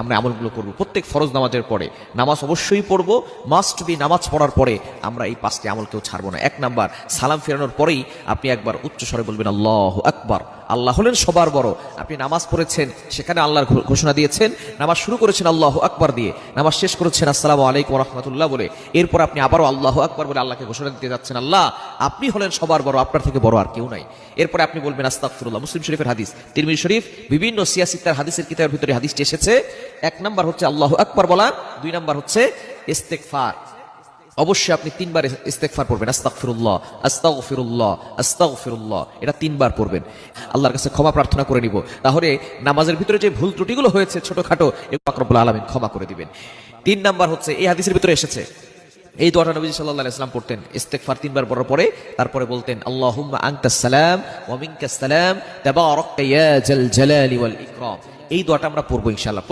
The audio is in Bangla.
আমরা আমলগুলো করব। প্রত্যেক ফরজ নামাজের পরে নামাজ অবশ্যই পড়বো, মাস্ট বি। নামাজ পড়ার পরে আমরা এই 5টি আমল কেউ ছাড়বো না। 1 নাম্বার, সালাম ফেরানোর পরেই আপনি একবার উচ্চ স্বরে বলবেন আল্লাহু আকবার। আল্লাহ হলেন সবার বড়। আপনি নামাজ পড়েছেন, সেখানে আল্লাহর ঘোষণা দিয়েছেন, নামাজ শুরু করেছেন আল্লাহু আকবার দিয়ে, নামাজ শেষ করেছেন আসসালামু আলাইকুম ওয়া রাহমাতুল্লাহ বলে, এরপর আপনি আবারও আল্লাহু আকবার বলে আল্লাহকে ঘোষণা দিতে যাচ্ছেন আল্লাহ আপনি হলেন সবার বড়, আপনার থেকে বড় আর কেউ নাই। এরপরে আপনি বলবেন আস্তাগফিরুল্লাহ। মুসলিম শরীফের হাদিস, তিরমিজি শরীফ, বিভিন্ন সিয়াসিত্তার হাদিসের কিতাবের ভিতরে হাদিসটি এসেছে। 1 নাম্বার হচ্ছে আল্লাহু আকবার বলা, 2 নাম্বার হচ্ছে ইস্তেগফার। অবশ্যই আপনি 3 বার ইস্তেগফার পড়বেন, আস্তাগফিরুল্লাহ আস্তাগফিরুল্লাহ আস্তাগফিরুল্লাহ, এটা 3 বার পড়বেন। আল্লাহর কাছে ক্ষমা প্রার্থনা করে নিব, তাহলে নামাজের ভিতরে যে ভুল ত্রুটিগুলো হয়েছে ছোটখাটো, এগুলো পাক রব্বুল আলামিন ক্ষমা করে দিবেন। 3 নাম্বার হচ্ছে এই হাদিসের ভিতরে এসেছে, এই দোয়াটা নবী সাল্লাল্লাহু আলাইহি ওয়াসাল্লাম পড়তেন ইস্তেগফার 3 বার পড়ার পরে, তারপরে বলতেন আল্লাহুম্মা আনতাস সালাম ওয়া মিনকাস সালাম তাবারাকতা ইয়া জাল জালালি ওয়াল ইকরাম। এই দোয়াটা আমরা পড়বো ইনশাআল্লাহ।